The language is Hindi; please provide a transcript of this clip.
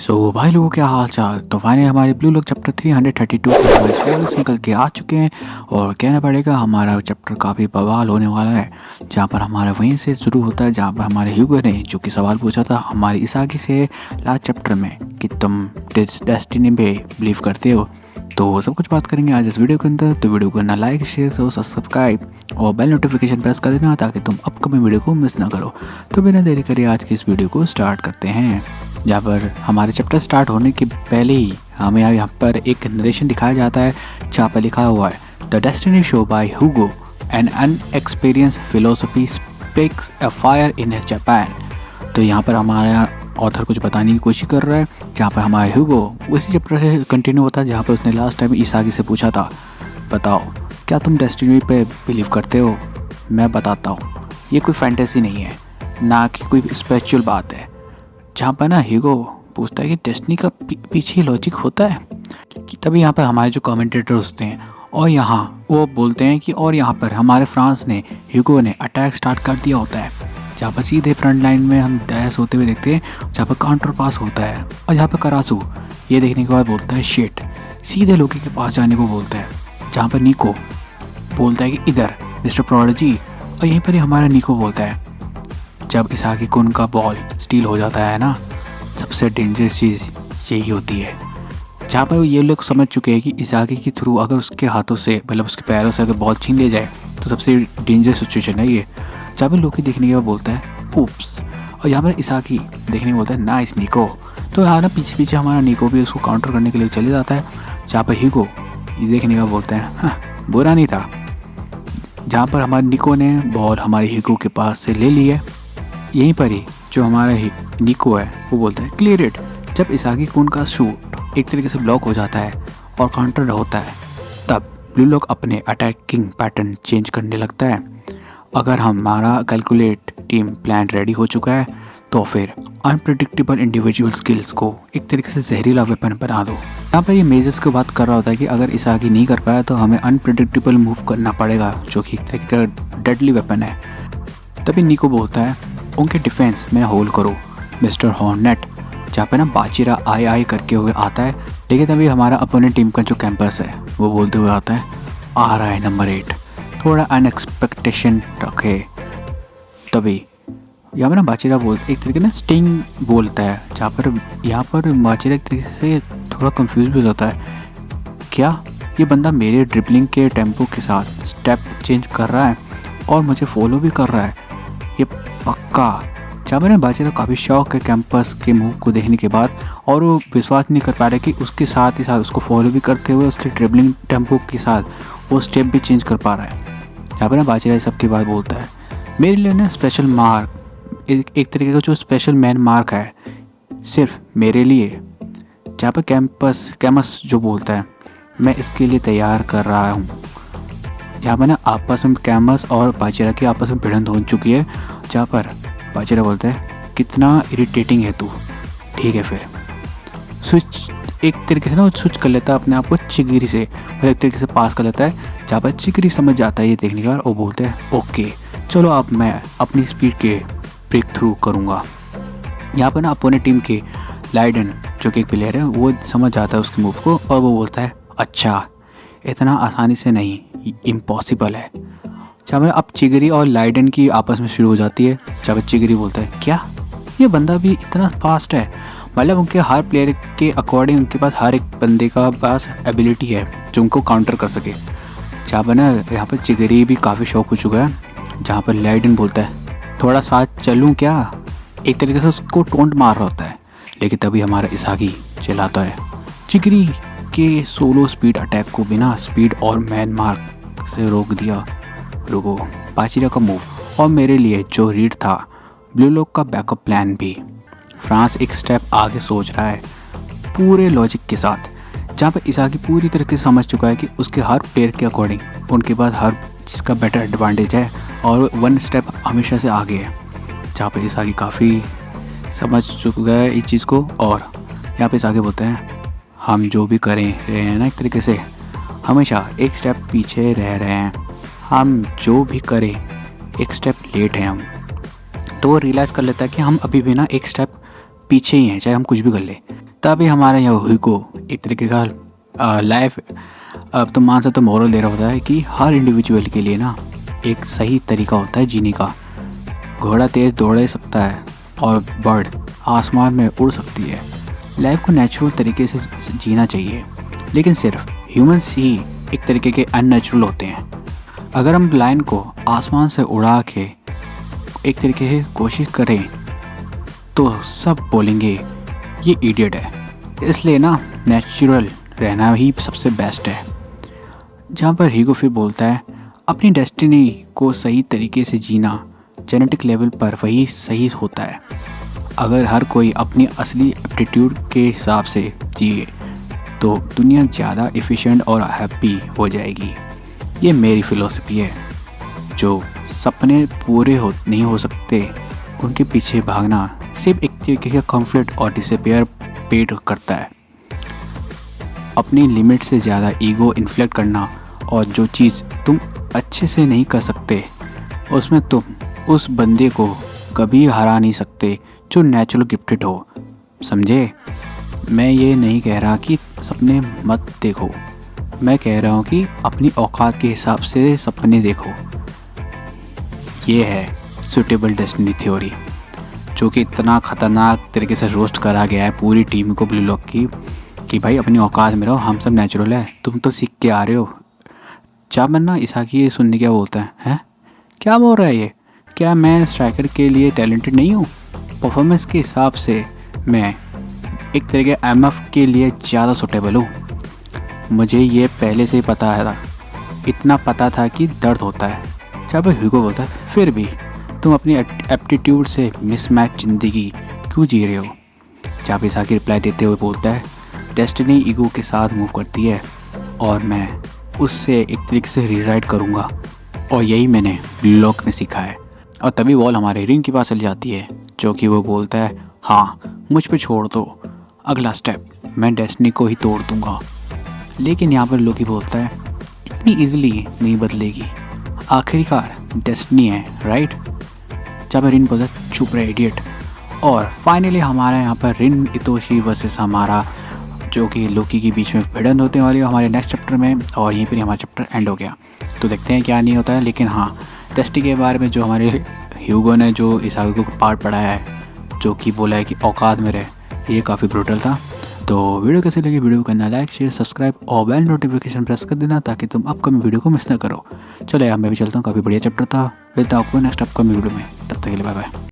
भाई लोगों क्या हाल चाल। तो फाइनली हमारे ब्लू लॉक चैप्टर 332 निकल के आ चुके हैं और कहना पड़ेगा हमारा चैप्टर काफ़ी बवाल होने वाला है। जहाँ पर हमारा वहीं से शुरू होता है जहाँ पर हमारे ह्यूगो ने जो कि सवाल पूछा था हमारी इसागी से लास्ट चैप्टर में कि तुम डेस्टिनी पे बिलीव करते हो। तो सब कुछ बात करेंगे आज इस वीडियो के अंदर। तो वीडियो को ना लाइक शेयर करो, सब्सक्राइब और बेल नोटिफिकेशन प्रेस कर देना ताकि तुम अपकमिंग वीडियो को मिस ना करो। तो बिना देरी करिए आज की इस वीडियो को स्टार्ट करते हैं। जहाँ पर हमारे चैप्टर स्टार्ट होने के पहले ही हमें यहाँ पर एक नरेशन दिखाया जाता है जहाँ पर लिखा हुआ है the destiny show by Hugo an unexperience philosophy specs a fire in Japan. तो यहाँ पर हमारा ऑथर कुछ बताने की कोशिश कर रहा है जहाँ पर हमारा ह्यूगो उसी चैप्टर से कंटिन्यू होता है जहाँ पर उसने लास्ट टाइम इसागी से पूछा था बताओ क्या तुम डेस्टिनी पे बिलीव करते हो। मैं बताता हूँ ये कोई फैंटेसी नहीं है ना कि कोई स्पिरिचुअल बात है। जहाँ पर ना ह्यूगो पूछता है कि डेस्टिनी का पीछे लॉजिक होता है कि तभी यहाँ पर हमारे जो कमेंटेटर्स होते हैं और यहाँ वो बोलते हैं कि और यहाँ पर हमारे फ्रांस ने ह्यूगो ने अटैक स्टार्ट कर दिया होता है। जहाँ पर सीधे फ्रंट लाइन में हम डैश होते हुए देखते हैं जहाँ पर काउंटर पास होता है और जहाँ पर करासू ये देखने के बाद बोलता है शिट, सीधे लोकी के पास जाने को बोलता है। जहाँ पर निको बोलता है कि इधर मिस्टर प्रोडिजी और यहीं पर ही हमारा निको बोलता है जब इसागी को उनका बॉल स्टील हो जाता है ना सबसे डेंजरस चीज़ यही होती है। जहाँ पर ये लोग समझ चुके हैं कि इसागी के थ्रू अगर उसके हाथों से मतलब उसके पैरों से अगर बॉल छीन ले जाए तो सबसे डेंजरस सिचुएशन है ये। जहाँ पर लोकी देखने के बाद बोलता है ऊप्स और यहाँ पर इसागी देखने के बोलता है नाइस निको। तो यहाँ ना पीछे पीछे हमारा निको भी उसको काउंटर करने के लिए चले जाता है। जहाँ पर ह्यूगो ये देखने के बाद बोलता है हाँ बुरा नहीं था। जहाँ पर हमारे निको ने बॉल हमारे ह्यूगो के पास से ले ली है यहीं पर ही जो हमारा निको है वो बोलता है क्लियर इट। जब इसागी को उनका शूट एक तरीके से ब्लॉक हो जाता है और काउंटर होता है तब ब्लू लॉक अपने अटैकिंग पैटर्न चेंज करने लगता है। अगर हमारा कैलकुलेट टीम प्लान रेडी हो चुका है तो फिर अनप्रेडिक्टेबल इंडिविजुअल स्किल्स को एक तरीके से जहरीला वेपन बना दो। यहाँ पर ये मेजर्स की बात कर रहा होता है कि अगर इसागी नहीं कर पाया तो हमें अनप्रेडिक्टेबल मूव करना पड़ेगा जो कि एक तरीके का डेडली वेपन है। तभी निको बोलता है उनके डिफेंस में होल्ड करो मिस्टर हॉर्नेट। जहाँ पे ना बाचिरा आई करके हुए आता है लेकिन तभी हमारा अपोनेंट टीम का जो कैंपस है वो बोलते हुए आता है आ रहा है नंबर 8 थोड़ा अनएक्सपेक्टेशन रखे। तभी यहाँ पर ना बाचिरा एक तरीके ना स्टिंग बोलता है जहाँ पर यहाँ पर बाचिरा एक तरीके से थोड़ा कंफ्यूज भी हो जाता है क्या ये बंदा मेरे ड्रिबलिंग के टेम्पो के साथ स्टेप चेंज कर रहा है और मुझे फॉलो भी कर रहा है ये पक्का। जहाँ पर बाचिरा काफ़ी शौक है कैंपस के मूव को देखने के बाद और वो विश्वास नहीं कर पा रहे कि उसके साथ ही साथ उसको फॉलो भी करते हुए उसके ड्रिबलिंग टेम्पो के साथ वो स्टेप भी चेंज कर पा रहा है। जहाँ पर बाचिरा ये सब के बाद बोलता है मेरे लिए ना स्पेशल मार्क एक तरीके का जो स्पेशल मैन मार्क है सिर्फ मेरे लिए। जहाँ पर कैमस जो बोलता है मैं इसके लिए तैयार कर रहा हूँ। जहाँ पर ना आपस में कैमस और बाचिरा की आपस में भिड़ंत हो चुकी है जहाँ पर बाचिरा बोलता है कितना इरिटेटिंग है तू। ठीक है फिर स्विच एक तरीके से ना स्विच कर लेता है अपने आप को चिगरी से और एक तरीके से पास कर लेता है। जहाँ पर चिगरी समझ जाता है ये देखने का और बोलते हैं ओके चलो अब मैं अपनी स्पीड के ब्रेक थ्रू करूँगा। यहाँ पर ना अपोनेंट टीम के लाइडन जो कि एक प्लेयर है वो समझ जाता है उसके मूव को और वो बोलता है अच्छा इतना आसानी से नहीं इम्पॉसिबल है। जहाँ पर अब चिगरी और लाइडन की आपस में शुरू हो जाती है। जब चिगरी बोलता है क्या ये बंदा भी इतना फास्ट है मतलब उनके हर प्लेयर के अकॉर्डिंग उनके पास हर एक बंदे का पास एबिलिटी है जो उनको काउंटर कर सके। जहाँ पर ना यहाँ पर चिगरी भी काफ़ी शौक हो चुका है। जहाँ पर लाइडन बोलता है थोड़ा साथ चलूँ क्या, एक तरीके से उसको टोंट मार रहा होता है। लेकिन तभी हमारा इसागी चिल्लाता है चिगरी के सोलो स्पीड अटैक को बिना स्पीड और मैन मार्क से रोक दिया। रुको बाचिरा का मूव और मेरे लिए जो रीड था ब्लू लॉक का बैकअप प्लान भी। फ्रांस एक स्टेप आगे सोच रहा है पूरे लॉजिक के साथ। जहाँ पर इसागी पूरी तरीके से समझ चुका है कि उसके हर प्लेयर के अकॉर्डिंग उनके पास हर चीज़ का बेटर एडवांटेज है और वन स्टेप हमेशा से आगे है। जहाँ पर इसागी काफ़ी समझ चुका है इस चीज़ को और यहाँ पे इसागी बोलते हैं हम जो भी करें रहे हैं ना एक तरीके से हमेशा एक स्टेप पीछे रह रहे हैं। हम जो भी करें एक स्टेप लेट हैं हम। तो वो रियलाइज़ कर लेता है कि हम अभी भी ना एक स्टेप पीछे ही हैं चाहे हम कुछ भी कर ले। तभी हमारा यह ह्यूगो एक तरीके का लाइफ, अब तो मान सकते मोरल दे रहा होता है कि हर इंडिविजुअल के लिए ना एक सही तरीका होता है जीने का। घोड़ा तेज़ दौड़ सकता है और बर्ड आसमान में उड़ सकती है। लाइफ को नेचुरल तरीके से जीना चाहिए, लेकिन सिर्फ ह्यूमंस ही एक तरीके के अननेचुरल होते हैं। अगर हम लाइन को आसमान से उड़ा के एक तरीके से कोशिश करें तो सब बोलेंगे ये इडियट है। इसलिए ना नेचुरल रहना ही सबसे बेस्ट है। जहाँ पर हीगो फिर बोलता है अपनी डेस्टिनी को सही तरीके से जीना जेनेटिक लेवल पर वही सही होता है। अगर हर कोई अपनी असली एप्टीट्यूड के हिसाब से जिए तो दुनिया ज़्यादा एफिशिएंट और हैप्पी हो जाएगी। ये मेरी फ़िलॉसफी है। जो सपने पूरे नहीं हो सकते उनके पीछे भागना सिर्फ एक तरीके का कॉन्फ्लिक्ट और डिसअपियर पेड करता है। अपनी लिमिट से ज़्यादा ईगो इन्फ्लेक्ट करना और जो चीज़ तुम अच्छे से नहीं कर सकते उसमें तुम उस बंदे को कभी हरा नहीं सकते जो नेचुरल गिफ्टेड हो। समझे? मैं ये नहीं कह रहा कि सपने मत देखो, मैं कह रहा हूँ कि अपनी औकात के हिसाब से सपने देखो। ये है सूटेबल डेस्टिनी थ्योरी, जो कि इतना ख़तरनाक तरीके से रोस्ट करा गया है पूरी टीम को ब्लू लॉक की कि भाई अपनी औकात में रहो, हम सब नेचुरल है, तुम तो सीख के आ रहे हो। चामन ना इसाकी ये सुनने क्या बोलता है, हैं क्या बोल रहा है ये? क्या मैं स्ट्राइकर के लिए टैलेंटेड नहीं हूँ? परफॉर्मेंस के हिसाब से मैं एक तरीके एमएफ के लिए ज़्यादा सूटेबल हूँ। मुझे ये पहले से ही पता था, इतना पता था कि दर्द होता है। जब ह्यूगो बोलता है फिर भी तुम अपनी एप्टीट्यूड से मिसमैच ज़िंदगी क्यों जी रहे हो? जब इसाकी रिप्लाई देते हुए बोलता है डेस्टिनी ईगो के साथ मूव करती है और मैं उससे एक तरीके से रीराइट करूँगा, और यही मैंने ब्लू लॉक में सीखा है। और तभी वॉल हमारे रिन के पास चली जाती है, जो कि वो बोलता है हाँ मुझ पे छोड़ दो, अगला स्टेप मैं डेस्टिनी को ही तोड़ दूँगा। लेकिन यहाँ पर लोकी बोलता है इतनी ईजिली नहीं बदलेगी, आखिरकार डेस्टिनी है, राइट? जब रिन बोलता है चुप रहे इडियट। और फाइनली हमारा यहाँ पर रिन इतोशी वर्सेस हमारा जो कि लोकी के बीच में भिड़ंत होते वाली हमारे नेक्स्ट चैप्टर में, और यहीं पर हमारा चैप्टर एंड हो गया। तो देखते हैं क्या नहीं होता है। लेकिन हाँ, डेस्टिनी के बारे में जो हमारे ह्यूगो ने जो इसाकी को पार्ट पढ़ाया है, जो कि बोला है कि औकात में रहे, ये काफ़ी ब्रूटल था। तो वीडियो कैसे लगी? वीडियो को करना लाइक शेयर सब्सक्राइब और बेल नोटिफिकेशन प्रेस कर देना ताकि तुम अपकमिंग वीडियो को मिस ना करो। चलो यार मैं भी चलता हूँ, काफ़ी बढ़िया चैप्टर था। मिलता हूँ आपको नेक्स्ट अपकमिंग वीडियो में, तब तक के लिए बाय बाय।